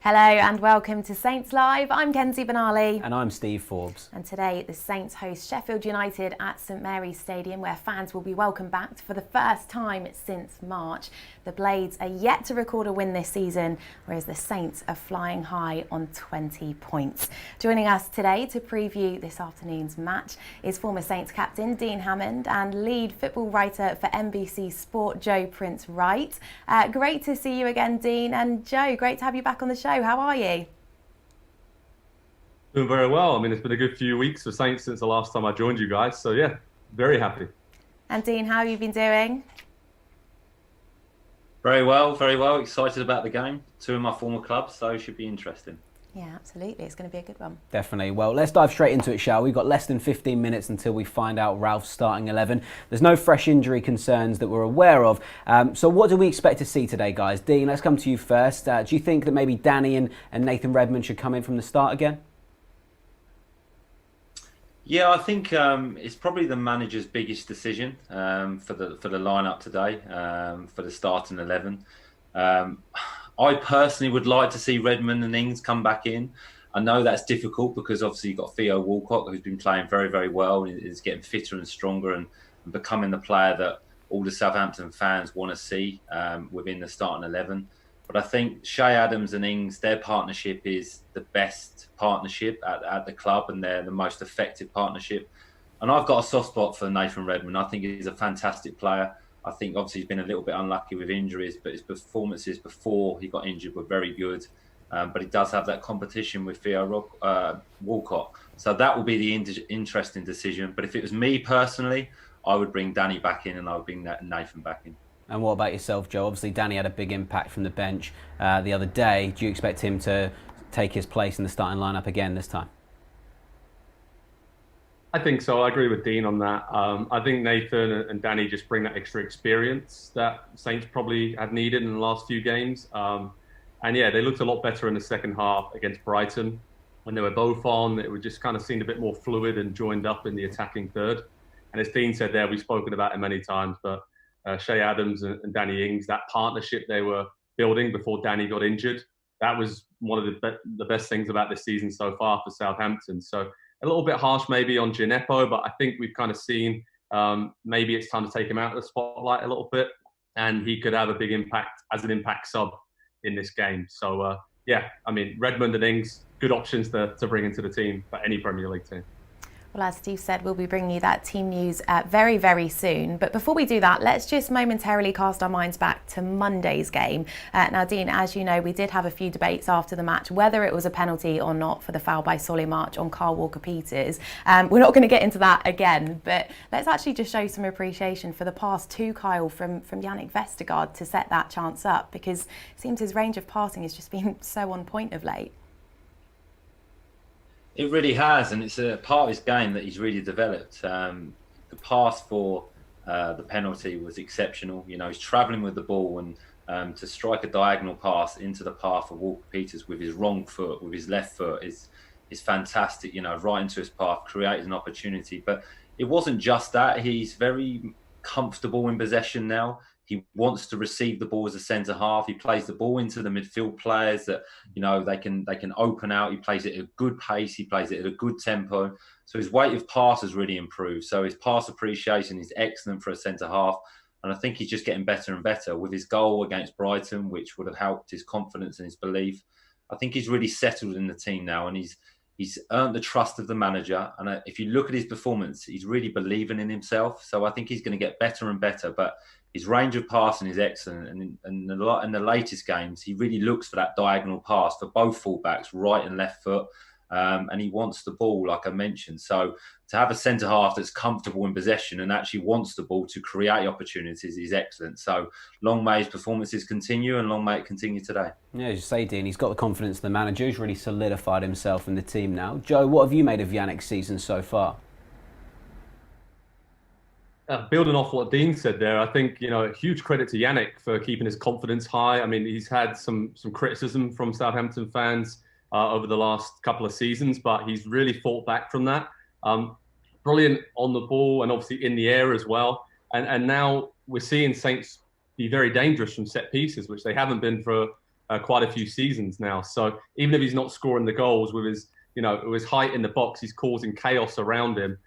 Hello and welcome to Saints Live. I'm Kenzie Benali. And I'm Steve Forbes. And today the Saints host Sheffield United at St Mary's Stadium, where fans will be welcomed back for the first time since March. The Blades are yet to record a win this season, whereas the Saints are flying high on 20 points. Joining us today to preview this afternoon's match is former Saints captain Dean Hammond and lead football writer for NBC Sport Joe Prince-Wright. Great to see you again, Dean. And Joe, great to have you back on the show. How are you? Doing very well. I mean, it's been a good few weeks for Saints since the last time I joined you guys. So yeah, very happy. And Dean, how have you been doing? Very well, very well. Excited about the game. Two of my former clubs, so it should be interesting. Yeah, absolutely. It's going to be a good one. Definitely. Well, let's dive straight into it, shall we? We've got less than 15 minutes until we find out Ralph's starting 11. There's no fresh injury concerns that we're aware of. So what do we expect to see today, guys? Dean, let's come to you first. Do you think that maybe Danny and Nathan Redmond should come in from the start again? Yeah, I think it's probably the manager's biggest decision for the lineup today, for the starting 11. I personally would like to see Redmond and Ings come back in. I know that's difficult because obviously you've got Theo Walcott, who's been playing very, very well and is getting fitter and stronger and becoming the player that all the Southampton fans want to see within the starting 11. But I think Shay Adams and Ings, their partnership is the best partnership at the club, and they're the most effective partnership. And I've got a soft spot for Nathan Redmond. I think he's a fantastic player. I think obviously he's been a little bit unlucky with injuries, but his performances before he got injured were very good. But he does have that competition with Theo Walcott. So that will be the interesting decision. But if it was me personally, I would bring Danny back in and I would bring Nathan back in. And what about yourself, Joe? Obviously, Danny had a big impact from the bench the other day. Do you expect him to take his place in the starting lineup again this time? I think so. I agree with Dean on that. I think Nathan and Danny just bring that extra experience that Saints probably have needed in the last few games. And yeah, they looked a lot better in the second half against Brighton. When they were both on, it would just kind of seemed a bit more fluid and joined up in the attacking third. And as Dean said there, we've spoken about it many times, but Shay Adams and Danny Ings, that partnership they were building before Danny got injured, that was one of the best things about this season so far for Southampton. So a little bit harsh maybe on Gineppo, but I think we've kind of seen maybe it's time to take him out of the spotlight a little bit, and he could have a big impact as an impact sub in this game. So yeah, I mean, Redmond and Ings, good options to bring into the team for any Premier League team. Well, as Steve said, we'll be bringing you that team news very, very soon. But before we do that, let's just momentarily cast our minds back to Monday's game. Now, Dean, as you know, we did have a few debates after the match, whether it was a penalty or not for the foul by Solly March on Carl Walker-Peters. We're not going to get into that again, but let's actually just show some appreciation for the pass to Kyle from Yannick Vestergaard to set that chance up, because it seems his range of passing has just been so on point of late. It really has, and it's a part of his game that he's really developed. The pass for the penalty was exceptional. You know, he's travelling with the ball and to strike a diagonal pass into the path of Walker-Peters with his wrong foot, with his left foot, is fantastic. You know, right into his path, created an opportunity. But it wasn't just that. He's very comfortable in possession now. He wants to receive the ball as a centre half. He plays the ball into the midfield players that, you know, they can open out. He plays it at a good pace. He plays it at a good tempo. So his weight of pass has really improved. So his pass appreciation is excellent for a centre half. And I think he's just getting better and better with his goal against Brighton, which would have helped his confidence and his belief. I think he's really settled in the team now, and he's earned the trust of the manager. And if you look at his performance, he's really believing in himself. So I think he's going to get better and better. But his range of passing is excellent, and in the latest games, he really looks for that diagonal pass for both fullbacks, right and left foot, and he wants the ball, like I mentioned. So to have a centre half that's comfortable in possession and actually wants the ball to create opportunities is excellent. So long may his performances continue, and long may it continue today. Yeah, as you say, Dean, he's got the confidence of the manager. He's really solidified himself in the team now. Joe, what have you made of Yannick's season so far? Building off what Dean said there, I think, you know, a huge credit to Yannick for keeping his confidence high. I mean, he's had some criticism from Southampton fans over the last couple of seasons, but he's really fought back from that. Brilliant on the ball and obviously in the air as well. And now we're seeing Saints be very dangerous from set pieces, which they haven't been for quite a few seasons now. So even if he's not scoring the goals with his height in the box, he's causing chaos around him.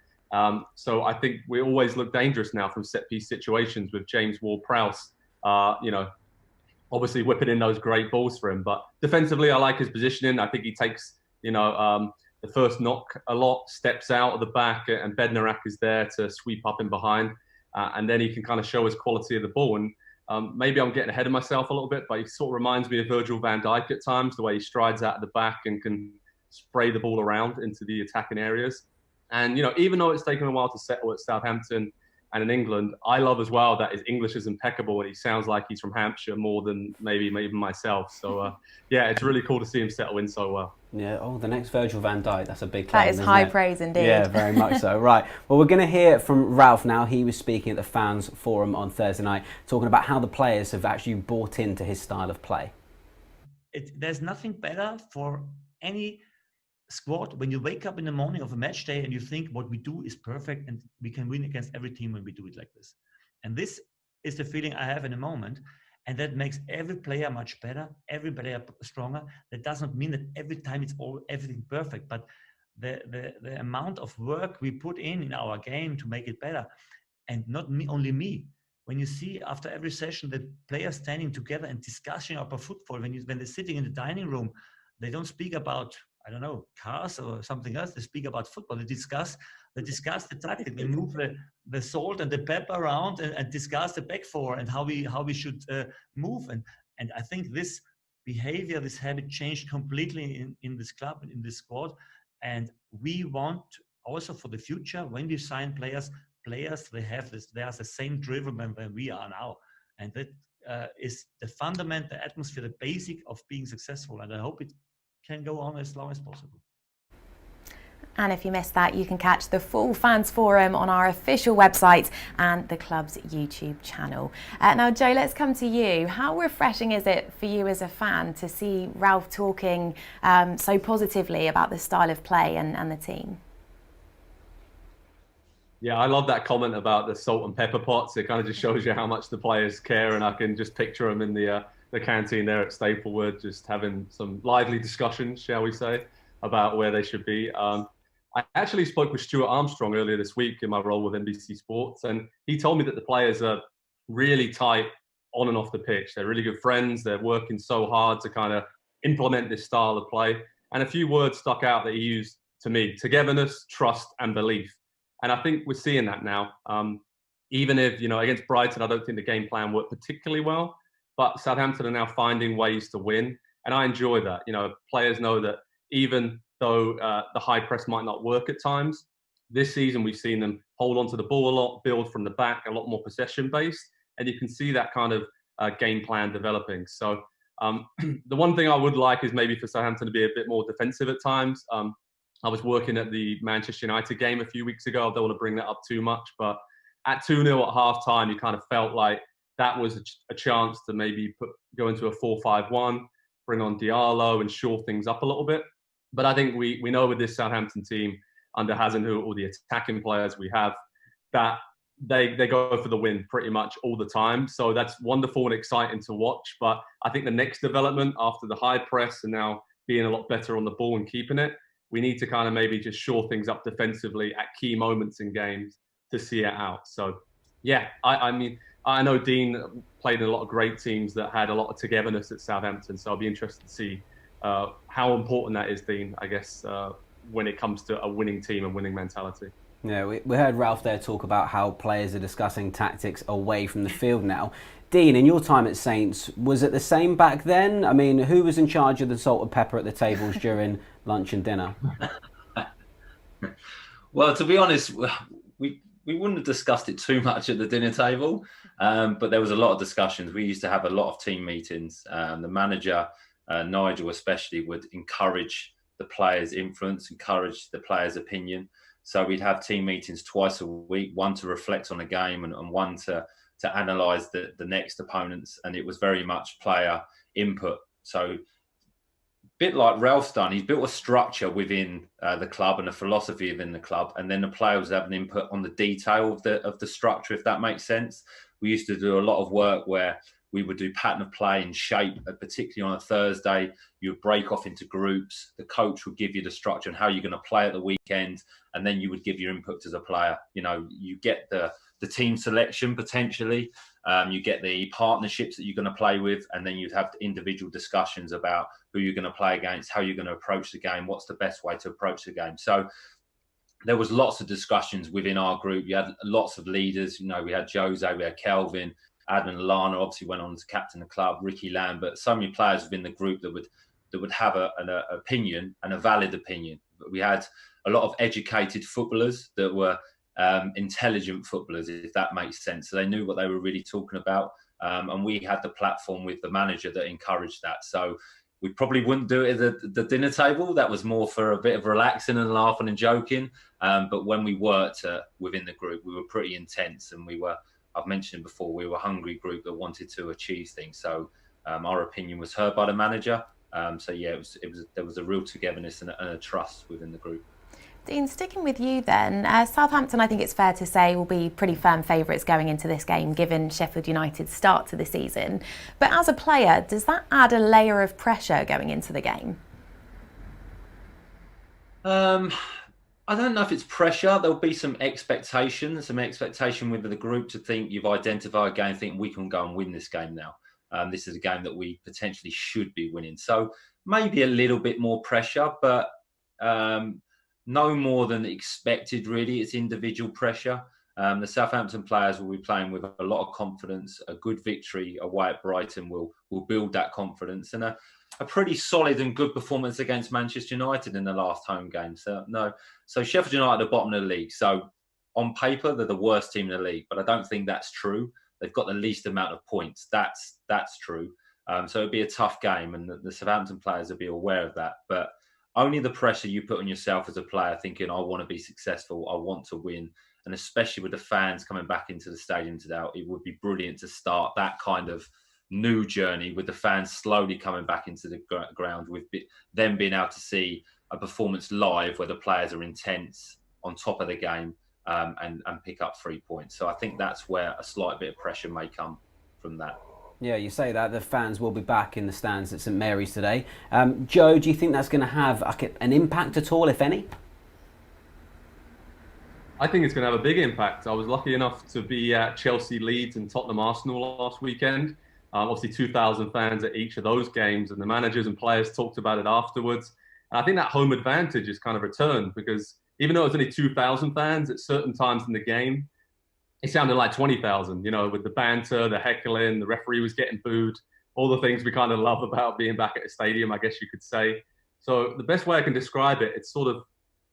So I think we always look dangerous now from set piece situations with James Ward-Prowse, obviously whipping in those great balls for him. But defensively, I like his positioning. I think he takes, the first knock a lot, steps out of the back, and Bednarak is there to sweep up in behind. And then he can kind of show his quality of the ball. And maybe I'm getting ahead of myself a little bit, but he sort of reminds me of Virgil van Dijk at times, the way he strides out of the back and can spray the ball around into the attacking areas. And, even though it's taken a while to settle at Southampton and in England, I love as well that his English is impeccable and he sounds like he's from Hampshire more than maybe even myself. So, it's really cool to see him settle in so well. Yeah, the next Virgil van Dijk, that's a big claim. That is high praise indeed. Yeah, very much so. Right, well, we're going to hear from Ralph now. He was speaking at the fans forum on Thursday night, talking about how the players have actually bought into his style of play. There's nothing better for any squad when you wake up in the morning of a match day and you think what we do is perfect and we can win against every team when we do it like this. And this is the feeling I have in the moment. And that makes every player much better, every player stronger. That doesn't mean that every time it's everything perfect, but the amount of work we put in our game to make it better, and not only me. When you see after every session that players standing together and discussing about football, when they're sitting in the dining room, they don't speak about, I don't know, cars or something else. They speak about football. They discuss the tactic. They move the salt and the pepper around and discuss the back four and how we should move. And I think this behavior, this habit changed completely in this club and in this squad. And we want also for the future, when we sign players, they have this. They are the same driven than we are now. And that is the fundament, the atmosphere, the basic of being successful. And I hope it can go on as long as possible. And if you missed that, you can catch the full fans forum on our official website and the club's YouTube channel. Now, Joe, let's come to you. How refreshing is it for you as a fan to see Ralph talking so positively about the style of play and the team? Yeah, I love that comment about the salt and pepper pots. It kind of just shows you how much the players care, and I can just picture them in the canteen there at Staplewood, just having some lively discussions, shall we say, about where they should be. I actually spoke with Stuart Armstrong earlier this week in my role with NBC Sports, and he told me that the players are really tight on and off the pitch. They're really good friends. They're working so hard to kind of implement this style of play. And a few words stuck out that he used to me: togetherness, trust, and belief. And I think we're seeing that now. Even if, against Brighton, I don't think the game plan worked particularly well, but Southampton are now finding ways to win. And I enjoy that. Players know that even though the high press might not work at times, this season we've seen them hold on to the ball a lot, build from the back, a lot more possession-based, and you can see that kind of game plan developing. So the one thing I would like is maybe for Southampton to be a bit more defensive at times. I was working at the Manchester United game a few weeks ago. I don't want to bring that up too much, but at 2-0 at half-time, you kind of felt like that was a chance to maybe go into a 4-5-1, bring on Diallo and shore things up a little bit. But I think we know with this Southampton team under Hasenhüttl, or the attacking players we have, that they go for the win pretty much all the time. So that's wonderful and exciting to watch. But I think the next development after the high press and now being a lot better on the ball and keeping it, we need to kind of maybe just shore things up defensively at key moments in games to see it out. So, yeah, I mean, I know Dean played in a lot of great teams that had a lot of togetherness at Southampton. So I'll be interested to see how important that is, Dean, I guess, when it comes to a winning team and winning mentality. Yeah, we heard Ralph there talk about how players are discussing tactics away from the field now. Dean, in your time at Saints, was it the same back then? I mean, who was in charge of the salt and pepper at the tables during lunch and dinner? Well, to be honest, we wouldn't have discussed it too much at the dinner table, but there was a lot of discussions. We used to have a lot of team meetings. The manager, Nigel especially, would encourage the players' influence, encourage the players' opinion. So we'd have team meetings twice a week, one to reflect on the game and one to analyse the next opponents. And it was very much player input. So a bit like Ralph's done, he's built a structure within the club and a philosophy within the club. And then the players have an input on the detail of the structure, if that makes sense. We used to do a lot of work where We would do pattern of play and shape, particularly on a Thursday. You would break off into groups. The coach would give you the structure and how you're going to play at the weekend, and then you would give your input as a player. You know, you get the team selection potentially, you get the partnerships that you're going to play with, and then you'd have individual discussions about who you're going to play against, how you're going to approach the game, what's the best way to approach the game. So there was lots of discussions within our group. You had lots of leaders. You know, we had Jose, we had Kelvin, Adnan Lallana obviously went on to captain the club, Ricky Lambert, so many players within the group that would have an opinion and a valid opinion. But we had a lot of educated footballers that were intelligent footballers, if that makes sense. So they knew what they were really talking about. And we had the platform with the manager that encouraged that. So we probably wouldn't do it at the dinner table. That was more for a bit of relaxing and laughing and joking. But when we worked within the group, we were pretty intense, and I've mentioned before, we were a hungry group that wanted to achieve things. So our opinion was heard by the manager. So yeah, there was a real togetherness and a trust within the group. Dean, sticking with you then, Southampton, I think it's fair to say, will be pretty firm favourites going into this game, given Sheffield United's start to the season. But as a player, does that add a layer of pressure going into the game? I don't know if it's pressure. There'll be some expectation with the group to think you've identified a game, think we can go and win this game now. This is a game that we potentially should be winning. So maybe a little bit more pressure, but no more than expected, really. It's individual pressure. The Southampton players will be playing with a lot of confidence. A good victory away at Brighton will build that confidence, and a pretty solid and good performance against Manchester United in the last home game. So Sheffield United are bottom of the league. So on paper, they're the worst team in the league, but I don't think that's true. They've got the least amount of points. That's true. So it'd be a tough game, and the Southampton players will be aware of that. But only the pressure you put on yourself as a player, thinking, I want to be successful, I want to win. And especially with the fans coming back into the stadium today, it would be brilliant to start that kind of new journey with the fans slowly coming back into the ground, with them being able to see a performance live where the players are intense, on top of the game, and pick up 3 points. So I think that's where a slight bit of pressure may come from that. Yeah, you say that the fans will be back in the stands at St Mary's today. Joe, do you think that's going to have an impact at all, if any? I think it's going to have a big impact. I was lucky enough to be at Chelsea, Leeds and Tottenham Arsenal last weekend. Obviously 2,000 fans at each of those games, and the managers and players talked about it afterwards. And I think that home advantage is kind of returned, because even though it's only 2,000 fans, at certain times in the game, it sounded like 20,000, you know, with the banter, the heckling, the referee was getting booed, all the things we kind of love about being back at a stadium, I guess you could say. So the best way I can describe it, it's sort of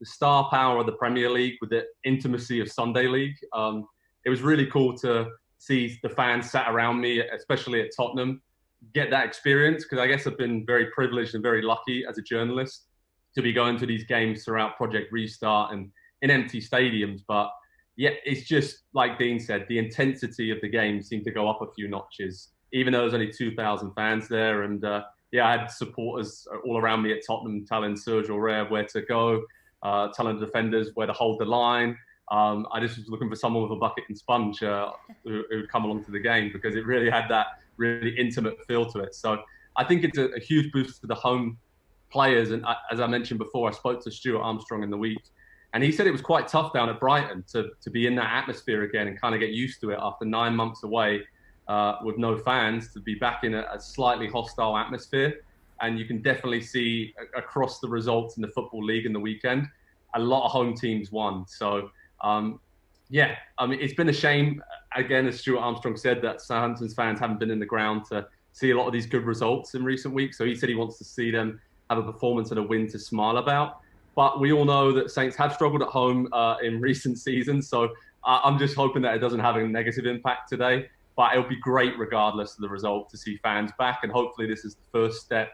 the star power of the Premier League with the intimacy of Sunday League. It was really cool to see the fans sat around me, especially at Tottenham, get that experience, because I guess I've been very privileged and very lucky as a journalist to be going to these games throughout Project Restart and in empty stadiums. But yeah, it's just like Dean said, the intensity of the game seemed to go up a few notches, even though there's only 2,000 fans there. And yeah, I had supporters all around me at Tottenham telling Serge Aurier where to go, telling the defenders where to hold the line. I just was looking for someone with a bucket and sponge who would come along to the game, because it really had that really intimate feel to it. So I think it's a huge boost for the home players. And as I mentioned before, I spoke to Stuart Armstrong in the week, and he said it was quite tough down at Brighton to be in that atmosphere again and kind of get used to it after 9 months away with no fans, to be back in a slightly hostile atmosphere. And you can definitely see across the results in the Football League in the weekend, a lot of home teams won. So, yeah, I mean, it's been a shame, again, as Stuart Armstrong said, that Southampton's fans haven't been in the ground to see a lot of these good results in recent weeks. So he said he wants to see them have a performance and a win to smile about. But we all know that Saints have struggled at home in recent seasons. So I'm just hoping that it doesn't have a negative impact today. But it'll be great, regardless of the result, to see fans back. And hopefully this is the first step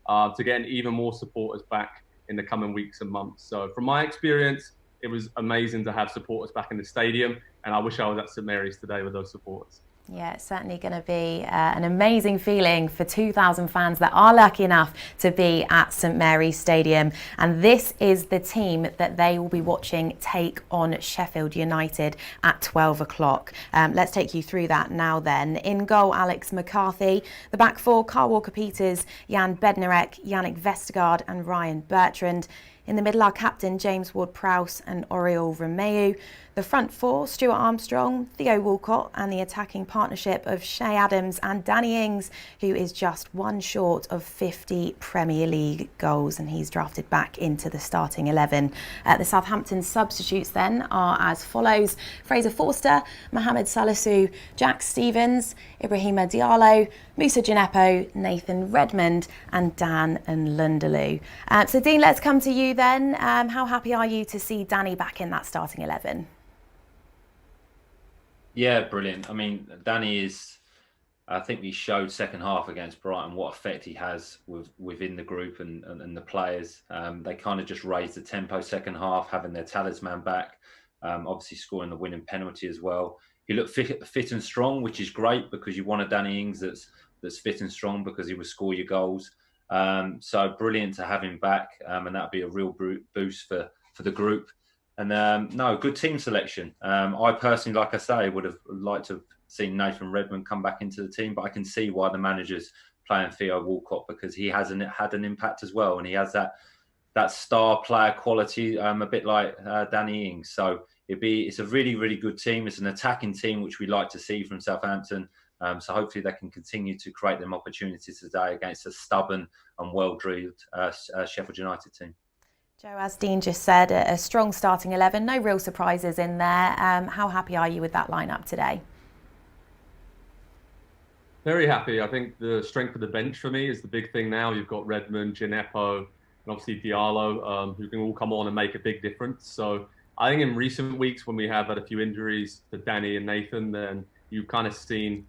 to getting even more supporters back in the coming weeks and months. So from my experience, it was amazing to have supporters back in the stadium. And I wish I was at St Mary's today with those supporters. Yeah, it's certainly going to be an amazing feeling for 2,000 fans that are lucky enough to be at St Mary's Stadium. And this is the team that they will be watching take on Sheffield United at 12 o'clock. Let's take you through that now then. In goal, Alex McCarthy. The back four, Carl Walker-Peters, Jan Bednarek, Yannick Vestergaard and Ryan Bertrand. In the middle, our captain, James Ward-Prowse and Oriol Romeu. The front four, Stuart Armstrong, Theo Walcott, and the attacking partnership of Shay Adams and Danny Ings, who is just one short of 50 Premier League goals, and he's drafted back into the starting 11. The Southampton substitutes then are as follows: Fraser Forster, Mohamed Salisu, Jack Stevens, Ibrahima Diallo, Musa Djenepo, Nathan Redmond and Dan N'Lundulu. So Dean, let's come to you then. How happy are you to see Danny back in that starting 11? Yeah, brilliant. I mean, Danny is, I think he showed second half against Brighton what effect he has within the group and the players. They kind of just raised the tempo second half, having their talisman back, obviously scoring the winning penalty as well. He looked fit and strong, which is great because you want a Danny Ings that's fit and strong because he will score your goals. So brilliant to have him back, and that'd be a real boost for the group. And no, good team selection. I personally, like I say, would have liked to have seen Nathan Redmond come back into the team, but I can see why the manager's playing Theo Walcott, because he hasn't had an impact as well, and he has that star player quality, a bit like Danny Ings. So it's a really, really good team. It's an attacking team, which we like to see from Southampton. So hopefully they can continue to create them opportunities today against a stubborn and well-drilled Sheffield United team. Joe, as Dean just said, a strong starting 11, no real surprises in there. How happy are you with that lineup today? Very happy. I think the strength of the bench for me is the big thing now. You've got Redmond, Djenepo, and obviously Diallo, who can all come on and make a big difference. So I think in recent weeks, when we have had a few injuries to Danny and Nathan, then you've kind of seen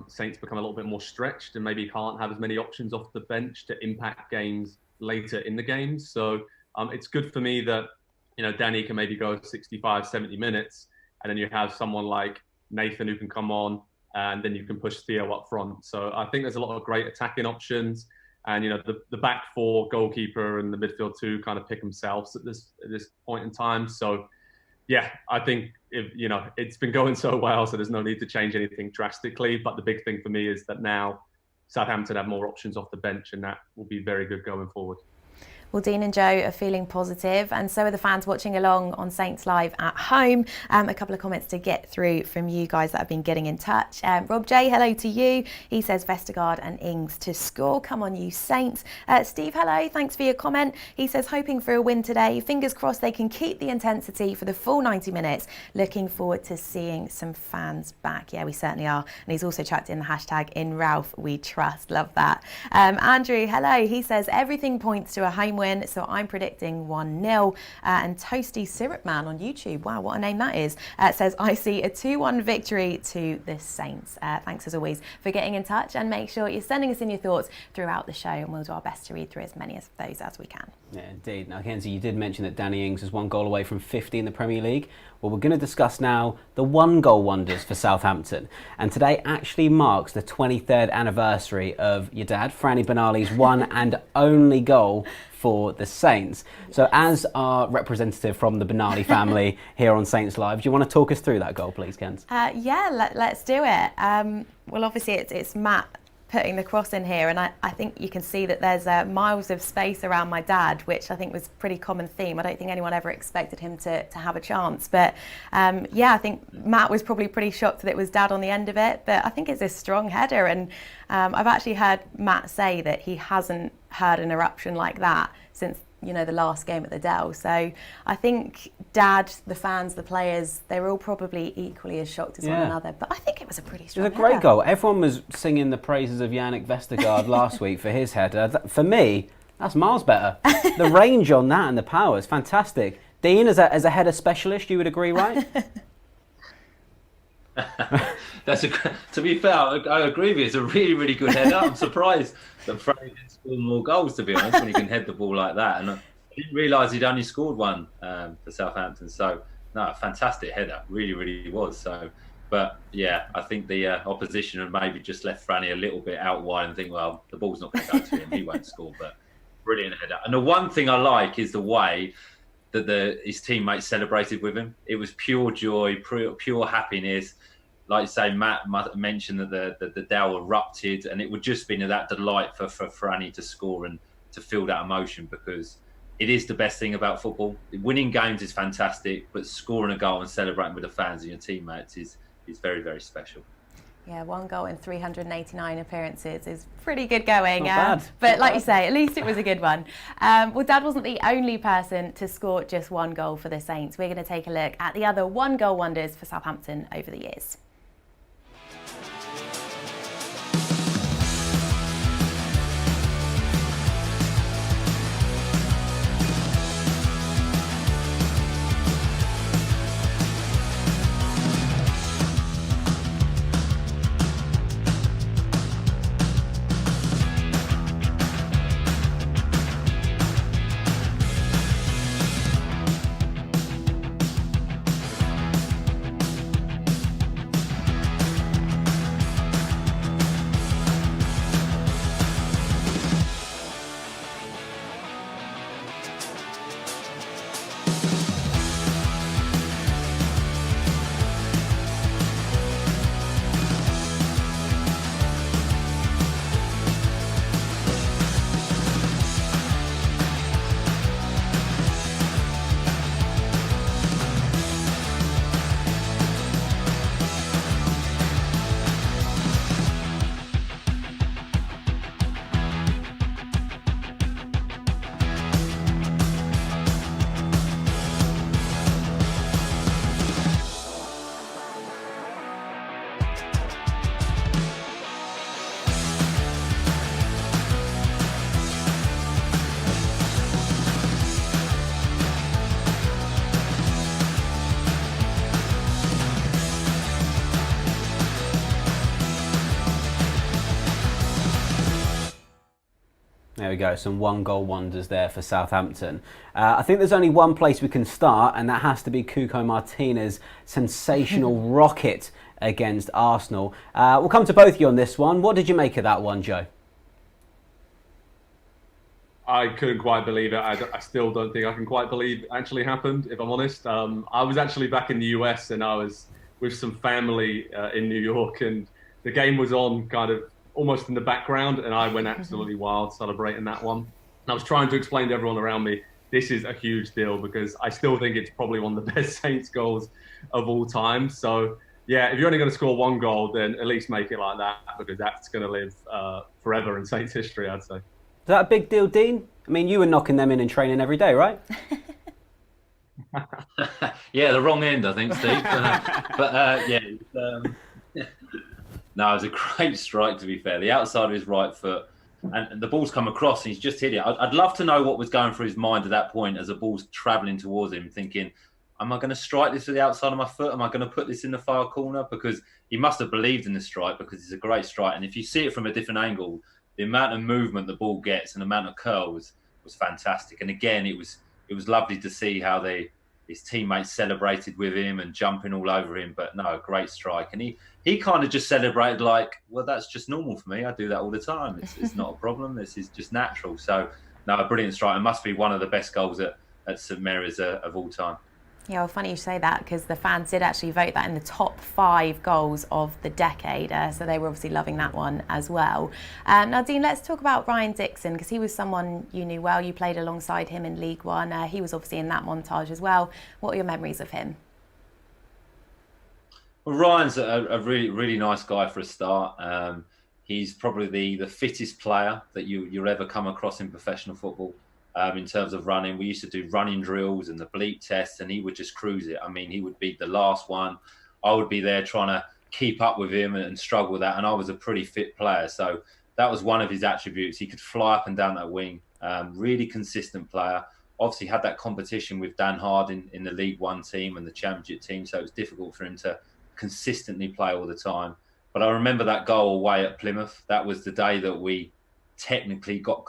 Saints become a little bit more stretched and maybe can't have as many options off the bench to impact games later in the games. So it's good for me that, Danny can maybe go 65, 70 minutes, and then you have someone like Nathan who can come on, and then you can push Theo up front. So I think there's a lot of great attacking options, and the back four, goalkeeper and the midfield two kind of pick themselves at this point in time. So yeah, I think it's been going so well, so there's no need to change anything drastically. But the big thing for me is that now Southampton have more options off the bench, and that will be very good going forward. Well, Dean and Joe are feeling positive, and so are the fans watching along on Saints Live at home. A couple of comments to get through from you guys that have been getting in touch. Rob J, hello to you. He says Vestergaard and Ings to score. Come on, you Saints. Steve, hello. Thanks for your comment. He says hoping for a win today. Fingers crossed they can keep the intensity for the full 90 minutes. Looking forward to seeing some fans back. Yeah, we certainly are. And he's also chucked in the hashtag in Ralph we trust. Love that. Andrew, hello. He says everything points to a home win, so I'm predicting 1-0. And Toasty Syrup Man on YouTube, wow, what a name that is, says I see a 2-1 victory to the Saints. Thanks as always for getting in touch, and make sure you're sending us in your thoughts throughout the show, and we'll do our best to read through as many of those as we can. Yeah, indeed. Now, Kenzie, you did mention that Danny Ings is one goal away from 50 in the Premier League. Well, we're going to discuss now the one-goal wonders for Southampton. And today actually marks the 23rd anniversary of your dad, Franny Benali's one and only goal for the Saints. So as our representative from the Benali family here on Saints Live, do you want to talk us through that goal, please, Kenz? Yeah, let's do it. Well, obviously it's Matt putting the cross in here, and I think you can see that there's miles of space around my dad, which I think was a pretty common theme. I don't think anyone ever expected him to have a chance, but yeah, I think Matt was probably pretty shocked that it was dad on the end of it, but I think it's a strong header, and I've actually heard Matt say that he hasn't heard an eruption like that since the last game at the Dell. So I think Dad, the fans, the players, they were all probably equally as shocked as one another. But I think it was a pretty strong header. It was a great goal. Everyone was singing the praises of Yannick Vestergaard last week for his header. For me, that's miles better. The range on that and the power is fantastic. Dean, as a header specialist, you would agree, right? To be fair, I agree with you. It's a really, really good header. I'm surprised that Franny didn't score more goals, to be honest, when he can head the ball like that. And I didn't realise he'd only scored one for Southampton. So, no, fantastic header. Really, really was. So, But yeah, I think the opposition had maybe just left Franny a little bit out wide and think, well, the ball's not going to go to him, he won't score. But brilliant header. And the one thing I like is the way that his teammates celebrated with him. It was pure joy, pure happiness. Like you say, Matt mentioned that the Dow erupted, and it would just been that delight for Franny to score and to feel that emotion, because it is the best thing about football. Winning games is fantastic, but scoring a goal and celebrating with the fans and your teammates is very, very special. Yeah, 1 goal in 389 appearances is pretty good going. Not bad. But like you say, at least it was a good one. Well, Dad wasn't the only person to score just 1 goal for the Saints. We're going to take a look at the other 1-goal wonders for Southampton over the years. There we go, some 1-goal wonders there for Southampton. I think there's only one place we can start, and that has to be Cuco Martinez's sensational rocket against Arsenal. We'll come to both of you on this one. What did you make of that one, Joe? I couldn't quite believe it. I still don't think I can quite believe it actually happened, if I'm honest. I was actually back in the US, and I was with some family in New York, and the game was on kind of almost in the background, and I went absolutely wild celebrating that one. And I was trying to explain to everyone around me, this is a huge deal, because I still think it's probably one of the best Saints goals of all time. So yeah, if you're only going to score 1 goal, then at least make it like that, because that's going to live forever in Saints history, I'd say. Is that a big deal, Dean? I mean, you were knocking them in and training every day, right? Yeah, the wrong end, I think, Steve. No, it was a great strike, to be fair. The outside of his right foot, and the ball's come across, and he's just hit it. I'd love to know what was going through his mind at that point as the ball's travelling towards him, thinking, am I going to strike this with the outside of my foot? Am I going to put this in the far corner? Because he must have believed in the strike, because it's a great strike. And if you see it from a different angle, the amount of movement the ball gets and the amount of curls was fantastic. And again, it was lovely to see how his teammates celebrated with him and jumping all over him. But no, great strike. And he kind of just celebrated like, well, that's just normal for me. I do that all the time. It's not a problem. This is just natural. So no, a brilliant strike. It must be one of the best goals at St Mary's of all time. Yeah, well, funny you say that, because the fans did actually vote that in the top 5 goals of the decade, so they were obviously loving that one as well. Now, Dean, let's talk about Ryan Dixon, because he was someone you knew well. You played alongside him in League One. He was obviously in that montage as well. What are your memories of him? Well, Ryan's a really, really nice guy for a start. He's probably the fittest player that you'll ever come across in professional football. In terms of running, we used to do running drills and the bleep tests, and he would just cruise it. I mean, he would be the last one. I would be there trying to keep up with him and struggle with that. And I was a pretty fit player. So that was one of his attributes. He could fly up and down that wing. Really consistent player. Obviously had that competition with Dan Harding in the League One team and the Championship team. So it was difficult for him to consistently play all the time. But I remember that goal away at Plymouth. That was the day that we technically got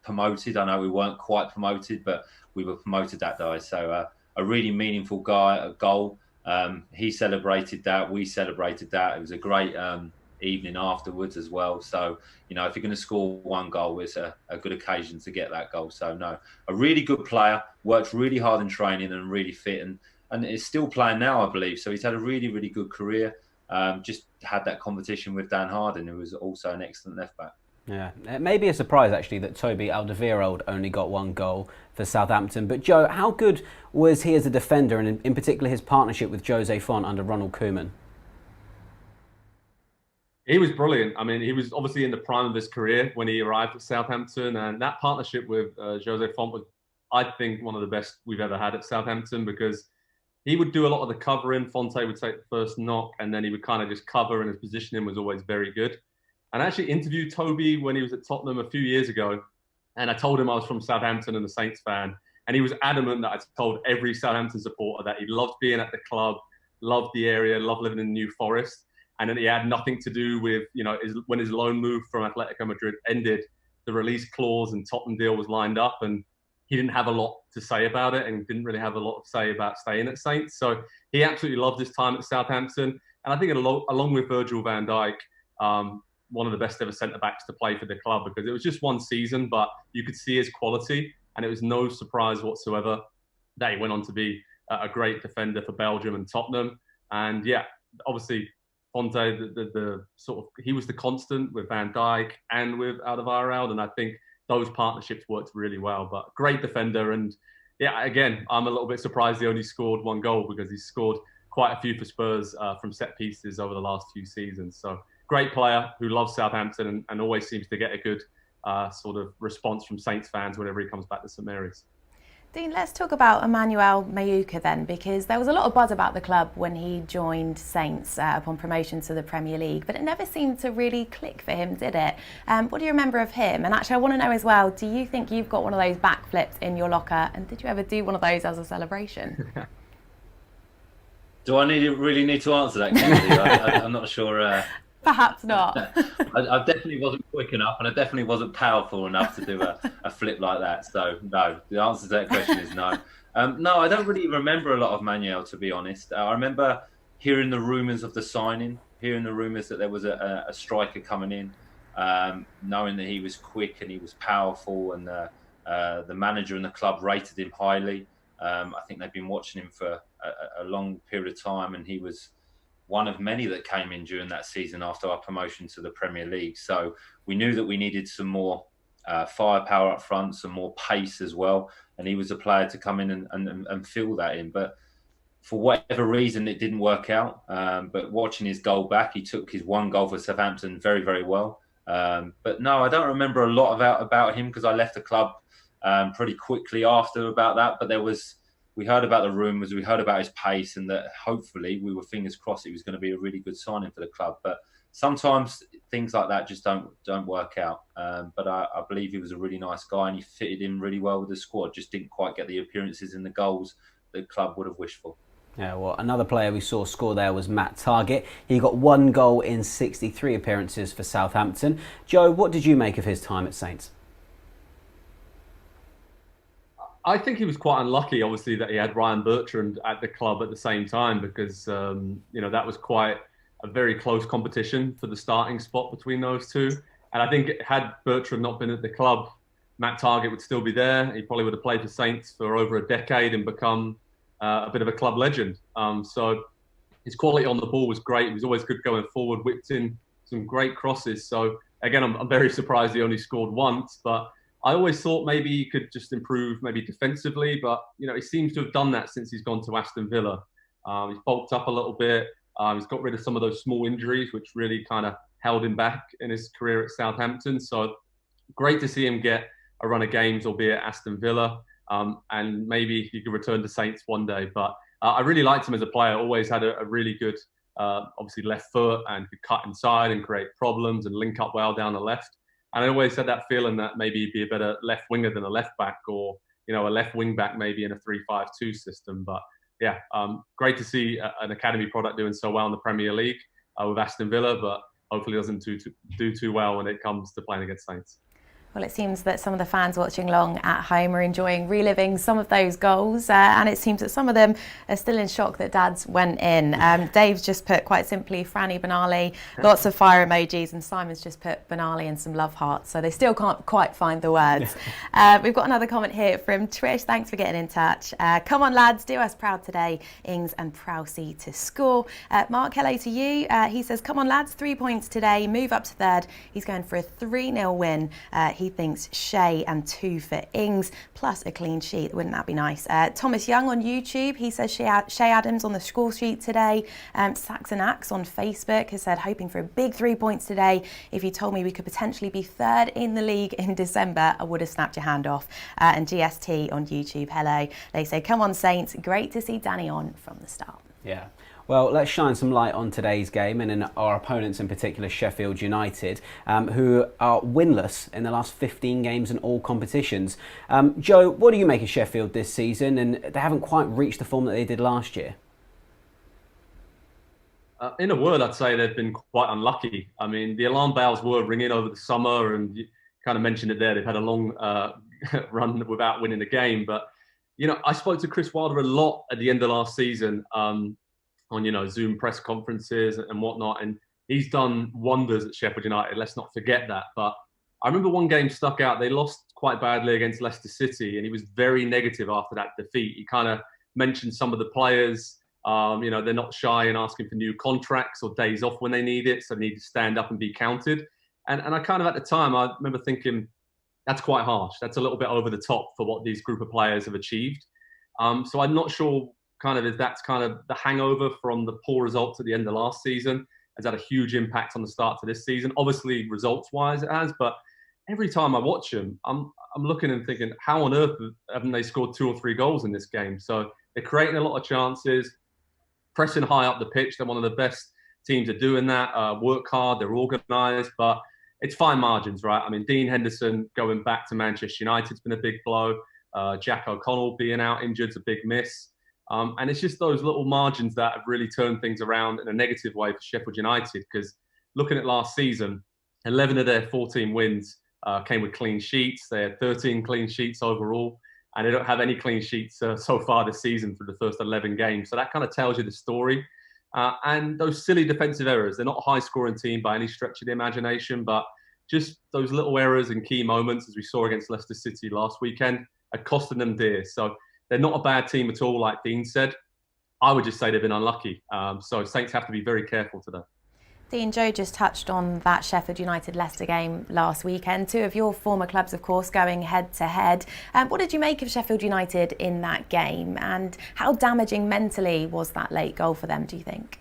promoted. I know we weren't quite promoted, but we were promoted that day. So a really meaningful goal. He celebrated that. We celebrated that. It was a great evening afterwards as well. So, you know, if you're going to score one goal, it's a good occasion to get that goal. So, no, a really good player, worked really hard in training and really fit, and is still playing now, I believe. So he's had a really, really good career. Just had that competition with Dan Harding, who was also an excellent left back. Yeah, it may be a surprise actually that Toby Alderweireld only got one goal for Southampton. But Joe, how good was he as a defender, and in particular his partnership with Jose Font under Ronald Koeman? He was brilliant. I mean, he was obviously in the prime of his career when he arrived at Southampton, and that partnership with Jose Font was, I think, one of the best we've ever had at Southampton, because he would do a lot of the covering. Fonte would take the first knock, and then he would kind of just cover, and his positioning was always very good. And I actually interviewed Toby when he was at Tottenham a few years ago, and I told him I was from Southampton and a Saints fan, and he was adamant that I told every Southampton supporter that he loved being at the club, loved the area, loved living in New Forest, and that he had nothing to do with, you know, when his loan move from Atletico Madrid ended, the release clause and Tottenham deal was lined up, and he didn't have a lot to say about it and didn't really have a lot to say about staying at Saints. So he absolutely loved his time at Southampton, and I think along with Virgil van Dijk, one of the best ever centre-backs to play for the club, because it was just one season, but you could see his quality, and it was no surprise whatsoever that he went on to be a great defender for Belgium and Tottenham. And yeah, obviously Fonte, the sort of, he was the constant with Van Dijk and with Alderweireld, and I think those partnerships worked really well. But great defender, and yeah, again, I'm a little bit surprised he only scored one goal, because he's scored quite a few for Spurs from set pieces over the last few seasons. So great player who loves Southampton and always seems to get a good sort of response from Saints fans whenever he comes back to St Mary's. Dean, let's talk about Emmanuel Mayuka then, because there was a lot of buzz about the club when he joined Saints upon promotion to the Premier League, but it never seemed to really click for him, did it? What do you remember of him? And actually, I want to know as well, do you think you've got one of those backflips in your locker, and did you ever do one of those as a celebration? Do I really need to answer that, Kenzie? I'm not sure. Perhaps not. I definitely wasn't quick enough, and I definitely wasn't powerful enough to do a flip like that. So no, the answer to that question is no. No, I don't really remember a lot of Manuel, to be honest. I remember hearing the rumours of the signing, hearing the rumours that there was a striker coming in, knowing that he was quick and he was powerful, and the manager and the club rated him highly. I think they've been watching him for a long period of time, and he was one of many that came in during that season after our promotion to the Premier League. So we knew that we needed some more firepower up front, some more pace as well. And he was a player to come in and fill that in. But for whatever reason, it didn't work out. But watching his goal back, he took his one goal for Southampton very, very well. But no, I don't remember a lot about him, because I left the club pretty quickly after about that. But we heard about the rumours, we heard about his pace, and that hopefully, we were fingers crossed, it was going to be a really good signing for the club. But sometimes things like that just don't work out. But I believe he was a really nice guy, and he fitted in really well with the squad. Just didn't quite get the appearances and the goals the club would have wished for. Yeah, well, another player we saw score there was Matt Targett. He got one goal in 63 appearances for Southampton. Joe, what did you make of his time at Saints? I think he was quite unlucky, obviously, that he had Ryan Bertrand at the club at the same time, because that was quite a very close competition for the starting spot between those two. And I think had Bertrand not been at the club, Matt Targett would still be there. He probably would have played for Saints for over a decade and become a bit of a club legend. So his quality on the ball was great. He was always good going forward, whipped in some great crosses. So again, I'm very surprised he only scored once, but I always thought maybe he could just improve maybe defensively, but he seems to have done that since he's gone to Aston Villa. He's bulked up a little bit. He's got rid of some of those small injuries, which really kind of held him back in his career at Southampton. So great to see him get a run of games, albeit Aston Villa, and maybe he could return to Saints one day. But I really liked him as a player. Always had a really good, obviously left foot, and could cut inside and create problems and link up well down the left. And I always had that feeling that maybe he'd be a better left winger than a left back, or a left wing back maybe in a 3-5-2 system. But yeah, great to see an academy product doing so well in the Premier League with Aston Villa, but hopefully doesn't do too well when it comes to playing against Saints. Well, it seems that some of the fans watching along at home are enjoying reliving some of those goals, and it seems that some of them are still in shock that Dad's went in. Dave's just put, quite simply, Franny Benali, lots of fire emojis, and Simon's just put Benali and some love hearts, so they still can't quite find the words. We've got another comment here from Trish. Thanks for getting in touch. Come on, lads, do us proud today. Ings and Prowsey to score. Mark, hello to you. He says, come on, lads, 3 points today, move up to third. He's going for a 3-0 win. He thinks Shea and 2 for Ings, plus a clean sheet. Wouldn't that be nice? Thomas Young on YouTube, he says Shea Adams on the score sheet today. Saxon Axe on Facebook has said, hoping for a big 3 points today. If you told me we could potentially be third in the league in December, I would have snapped your hand off. And GST on YouTube, hello. They say, come on, Saints. Great to see Danny on from the start. Yeah. Well, let's shine some light on today's game and in our opponents, in particular Sheffield United, who are winless in the last 15 games in all competitions. Joe, what do you make of Sheffield this season? And they haven't quite reached the form that they did last year. In a word, I'd say they've been quite unlucky. I mean, the alarm bells were ringing over the summer, and you kind of mentioned it there. They've had a long run without winning a game. But, you know, I spoke to Chris Wilder a lot at the end of last season, on, you know, Zoom press conferences and whatnot. And he's done wonders at Sheffield United. Let's not forget that. But I remember one game stuck out. They lost quite badly against Leicester City, and he was very negative after that defeat. He kind of mentioned some of the players, you know, they're not shy in asking for new contracts or days off when they need it. So they need to stand up and be counted. And I kind of, at the time, I remember thinking, that's quite harsh. That's a little bit over the top for what these group of players have achieved. So I'm not sure kind of if that's kind of the hangover from the poor results at the end of last season has had a huge impact on the start to this season. Obviously, results-wise, it has, but every time I watch them, I'm looking and thinking, how on earth haven't they scored 2 or 3 goals in this game? So they're creating a lot of chances, pressing high up the pitch. They're one of the best teams at doing that. Work hard, they're organised, but it's fine margins, right? I mean, Dean Henderson going back to Manchester United's been a big blow. Jack O'Connell being out injured's a big miss. And it's just those little margins that have really turned things around in a negative way for Sheffield United, because looking at last season, 11 of their 14 wins came with clean sheets. They had 13 clean sheets overall, and they don't have any clean sheets so far this season for the first 11 games. So that kind of tells you the story. And those silly defensive errors, they're not a high-scoring team by any stretch of the imagination, but just those little errors and key moments, as we saw against Leicester City last weekend, are costing them dear. So they're not a bad team at all, like Dean said. I would just say they've been unlucky. So Saints have to be very careful today. Dean, Joe just touched on that Sheffield United-Leicester game last weekend. 2 of your former clubs, of course, going head-to-head. What did you make of Sheffield United in that game? And how damaging mentally was that late goal for them, do you think?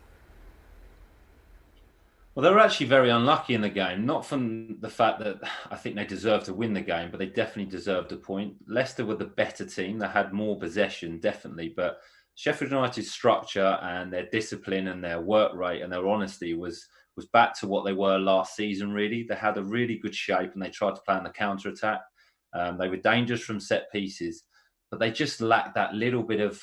Well, they were actually very unlucky in the game, not from the fact that I think they deserved to win the game, but they definitely deserved a point. Leicester were the better team. They had more possession, definitely, but Sheffield United's structure and their discipline and their work rate and their honesty was back to what they were last season, really. They had a really good shape and they tried to play on the counter-attack. They were dangerous from set pieces, but they just lacked that little bit of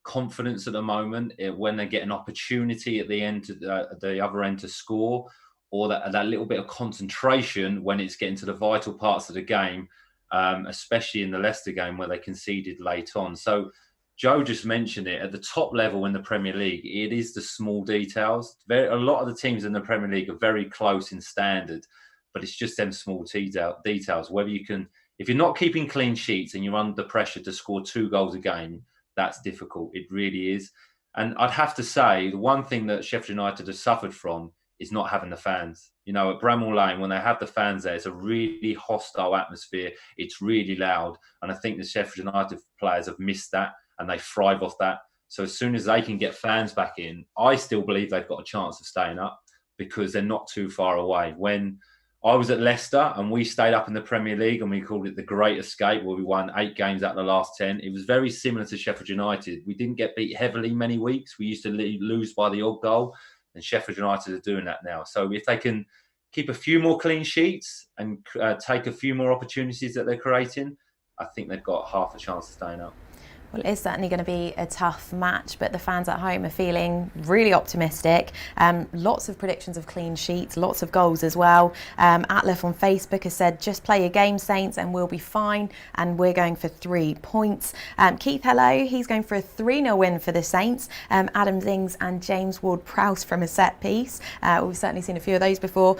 confidence at the moment when they get an opportunity at the end, the other end to score, or that little bit of concentration when it's getting to the vital parts of the game, especially in the Leicester game where they conceded late on. So Joe just mentioned it, at the top level in the Premier League, it is the small details. A lot of the teams in the Premier League are very close in standard, but it's just them small details. Whether you can, if you're not keeping clean sheets and you're under pressure to score 2 goals a game, that's difficult. It really is. And I'd have to say, the one thing that Sheffield United has suffered from is not having the fans. You know, at Bramall Lane, when they have the fans there, it's a really hostile atmosphere. It's really loud. And I think the Sheffield United players have missed that and they thrive off that. So as soon as they can get fans back in, I still believe they've got a chance of staying up because they're not too far away. When I was at Leicester and we stayed up in the Premier League and we called it the Great Escape, where we won 8 games out of the last 10. It was very similar to Sheffield United. We didn't get beat heavily many weeks. We used to lose by the odd goal, and Sheffield United are doing that now. So if they can keep a few more clean sheets and take a few more opportunities that they're creating, I think they've got half a chance of staying up. Well, it is certainly going to be a tough match, but the fans at home are feeling really optimistic. Lots of predictions of clean sheets, lots of goals as well. Atlif on Facebook has said, just play your game, Saints, and we'll be fine. And we're going for 3 points. Keith, hello. He's going for a 3-0 win for the Saints. Adam Zings and James Ward-Prowse from a set piece. We've certainly seen a few of those before.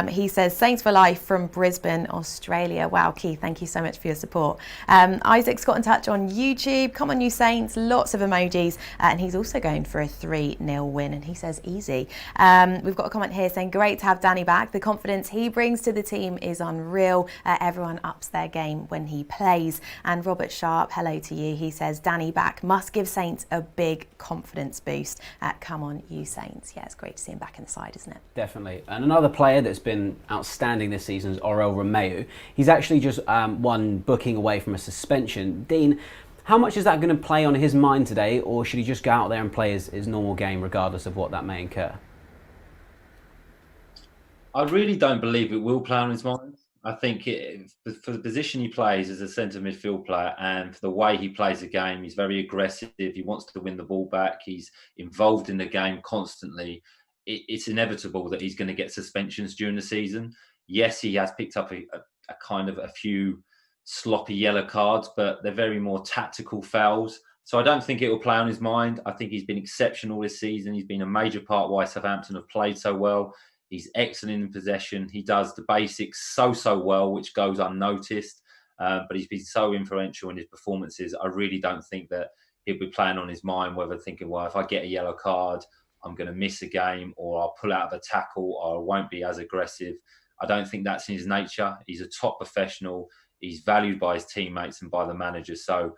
He says, Saints for life from Brisbane, Australia. Wow, Keith, thank you so much for your support. Isaac's got in touch on YouTube. Come on, you Saints, lots of emojis, and he's also going for a 3-0 win, and he says easy. We've got a comment here saying, great to have Danny back. The confidence he brings to the team is unreal. Everyone ups their game when he plays. And Robert Sharp, hello to you. He says, Danny back must give Saints a big confidence boost. Come on, you Saints. Yeah, it's great to see him back in the side, isn't it? Definitely. And another player that's been outstanding this season is Orel Romeu. He's actually just one booking away from a suspension. Dean, how much is that going to play on his mind today, or should he just go out there and play his normal game regardless of what that may incur? I really don't believe it will play on his mind. I think for the position he plays as a centre midfield player and for the way he plays the game, he's very aggressive. He wants to win the ball back. He's involved in the game constantly. It's inevitable that he's going to get suspensions during the season. Yes, he has picked up a kind of a few sloppy yellow cards, but they're very more tactical fouls. So I don't think it will play on his mind. I think he's been exceptional this season. He's been a major part why Southampton have played so well. He's excellent in possession. He does the basics so well, which goes unnoticed. But he's been so influential in his performances. I really don't think that he'll be playing on his mind, whether thinking, well, if I get a yellow card, I'm going to miss a game, or I'll pull out of a tackle, or I won't be as aggressive. I don't think that's in his nature. He's a top professional. He's valued by his teammates and by the manager. So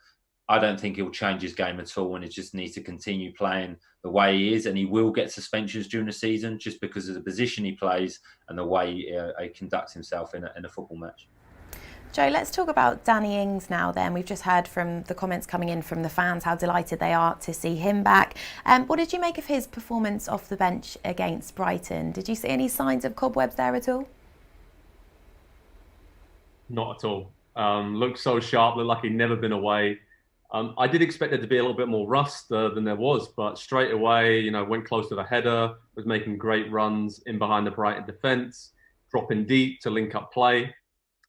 I don't think he'll change his game at all, and he just needs to continue playing the way he is. And he will get suspensions during the season just because of the position he plays and the way he conducts himself in a football match. Joe, let's talk about Danny Ings now then. We've just heard from the comments coming in from the fans how delighted they are to see him back. What did you make of his performance off the bench against Brighton? Did you see any signs of cobwebs there at all? Not at all. Looked so sharp, looked like he'd never been away. I did expect there to be a little bit more rust than there was, but straight away, went close to the header, was making great runs in behind the Brighton defence, dropping deep to link up play.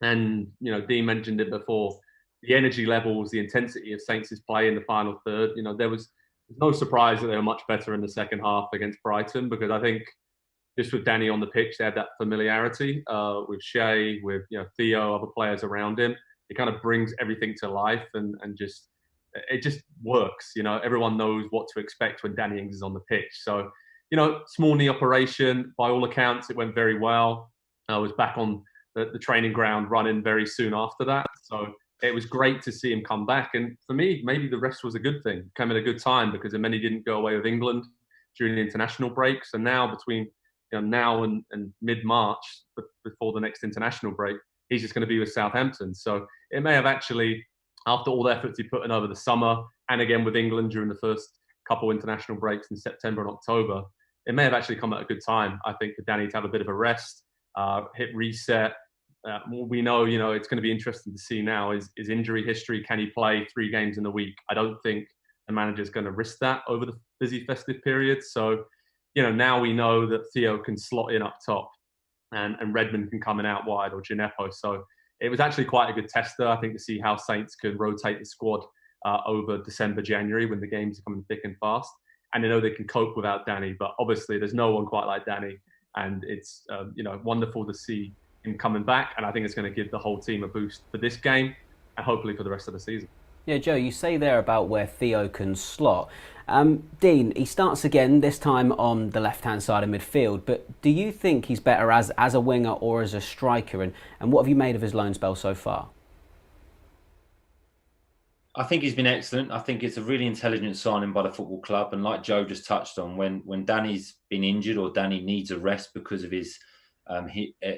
And, Dean mentioned it before, the energy levels, the intensity of Saints' play in the final third, there was no surprise that they were much better in the second half against Brighton, because I think just with Danny on the pitch, they had that familiarity with Shea, with Theo, other players around him. It kind of brings everything to life and it just works. Everyone knows what to expect when Danny Ings is on the pitch. So, small knee operation. By all accounts, it went very well. I was back on the training ground running very soon after that. So it was great to see him come back. And for me, maybe the rest was a good thing. Came at a good time because many didn't go away with England during the international break. So now between now and mid-March, before the next international break, he's just going to be with Southampton. So it may have actually, after all the efforts he put in over the summer, and again with England during the first couple international breaks in September and October, it may have actually come at a good time, I think, for Danny to have a bit of a rest, hit reset. We know, it's going to be interesting to see now is injury history. Can he play 3 games in a week? I don't think the manager's going to risk that over the busy festive period. So, now we know that Theo can slot in up top and Redmond can come in out wide, or Gineppo. So it was actually quite a good tester, I think, to see how Saints could rotate the squad over December, January, when the games are coming thick and fast. And they know they can cope without Danny, but obviously there's no one quite like Danny. And it's, wonderful to see him coming back. And I think it's going to give the whole team a boost for this game and hopefully for the rest of the season. Yeah, Joe, you say there about where Theo can slot. Dean, he starts again, this time on the left-hand side of midfield, but do you think he's better as a winger or as a striker? And what have you made of his loan spell so far? I think he's been excellent. I think it's a really intelligent signing by the football club. And like Joe just touched on, when Danny's been injured or Danny needs a rest because of his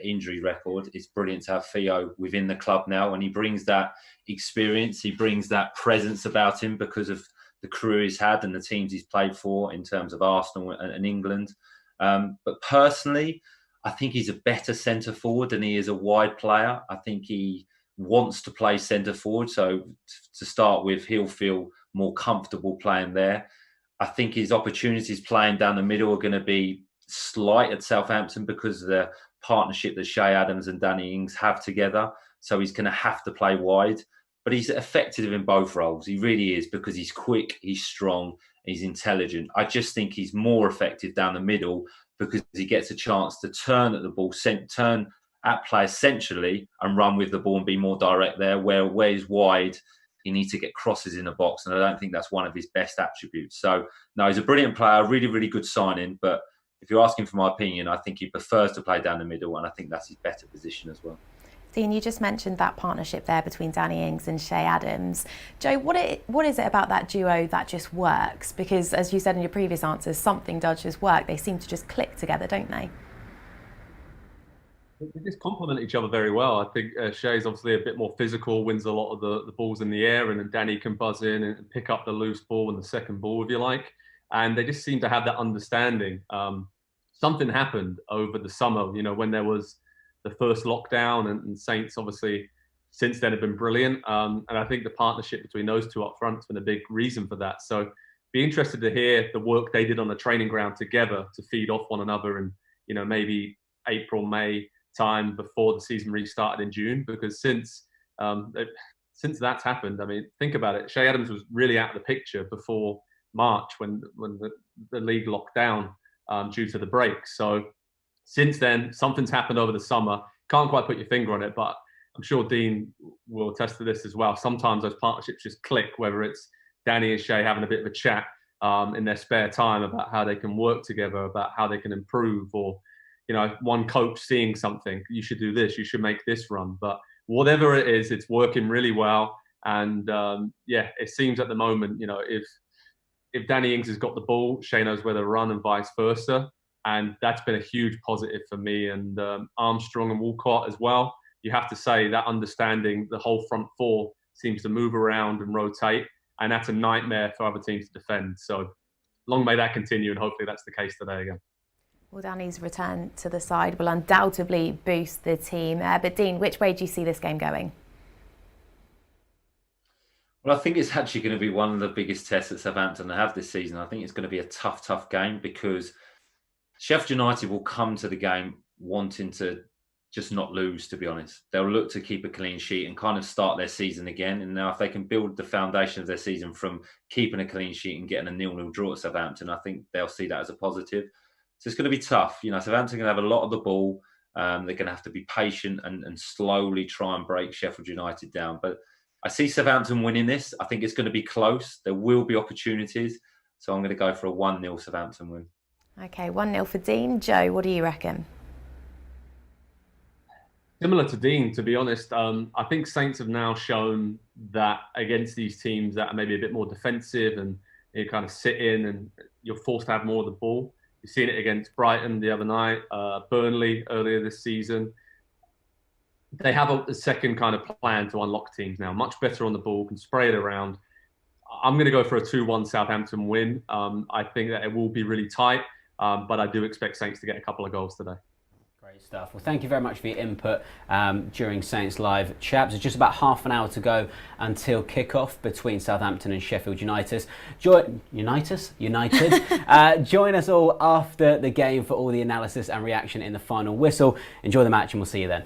injury record, it's brilliant to have Theo within the club now. And he brings that experience, he brings that presence about him because of the career he's had and the teams he's played for in terms of Arsenal and England. But personally, I think he's a better centre forward than he is a wide player. I think he wants to play centre forward. So to start with, he'll feel more comfortable playing there. I think his opportunities playing down the middle are going to be slight at Southampton because of the partnership that Che Adams and Danny Ings have together. So he's going to have to play wide. But he's effective in both roles. He really is, because he's quick, he's strong, he's intelligent. I just think he's more effective down the middle because he gets a chance to turn at the ball, turn at play essentially, and run with the ball and be more direct there. Where he's wide, he needs to get crosses in the box, and I don't think that's one of his best attributes. So, no, he's a brilliant player, really, really good signing. But if you're asking for my opinion, I think he prefers to play down the middle, and I think that's his better position as well. Dean, you just mentioned that partnership there between Danny Ings and Che Adams. Joe, what is it about that duo that just works? Because as you said in your previous answers, something does just work. They seem to just click together, don't they? They just complement each other very well. I think Shea's obviously a bit more physical, wins a lot of the balls in the air, and then Danny can buzz in and pick up the loose ball and the second ball, if you like. And they just seem to have that understanding. Something happened over the summer, when there was the first lockdown, and Saints obviously since then have been brilliant. And I think the partnership between those two up front has been a big reason for that. So be interested to hear the work they did on the training ground together to feed off one another, and maybe April, May time before the season restarted in June, because since that's happened, I mean, think about it. Che Adams was really out of the picture before March when the league locked down due to the break. So since then, something's happened over the summer. Can't quite put your finger on it, but I'm sure Dean will attest to this as well. Sometimes those partnerships just click, whether it's Danny and Che having a bit of a chat in their spare time about how they can work together, about how they can improve, or, one coach seeing something, you should do this, you should make this run. But whatever it is, it's working really well. And it seems at the moment, if Danny Ings has got the ball, Che knows where to run, and vice versa. And that's been a huge positive for me. And Armstrong and Walcott as well. You have to say that understanding the whole front four seems to move around and rotate. And that's a nightmare for other teams to defend. So long may that continue. And hopefully that's the case today again. Well, Danny's return to the side will undoubtedly boost the team. But Dean, which way do you see this game going? Well, I think it's actually going to be one of the biggest tests that Southampton have this season. I think it's going to be a tough game, because Sheffield United will come to the game wanting to just not lose, to be honest. They'll look to keep a clean sheet and kind of start their season again. And now if they can build the foundation of their season from keeping a clean sheet and getting a 0-0 draw at Southampton, I think they'll see that as a positive. So it's going to be tough. Southampton are going to have a lot of the ball. They're going to have to be patient and slowly try and break Sheffield United down. But I see Southampton winning this. I think it's going to be close. There will be opportunities. So I'm going to go for a 1-0 Southampton win. Okay, 1-0 for Dean. Joe, what do you reckon? Similar to Dean, to be honest. I think Saints have now shown that against these teams that are maybe a bit more defensive, and you kind of sit in and you're forced to have more of the ball. You've seen it against Brighton the other night, Burnley earlier this season. They have a second kind of plan to unlock teams now. Much better on the ball, can spray it around. I'm going to go for a 2-1 Southampton win. I think that it will be really tight, but I do expect Saints to get a couple of goals today. Great stuff. Well, thank you very much for your input during Saints Live, chaps. It's just about half an hour to go until kick-off between Southampton and Sheffield United. Join us all after the game for all the analysis and reaction in the final whistle. Enjoy the match, and we'll see you then.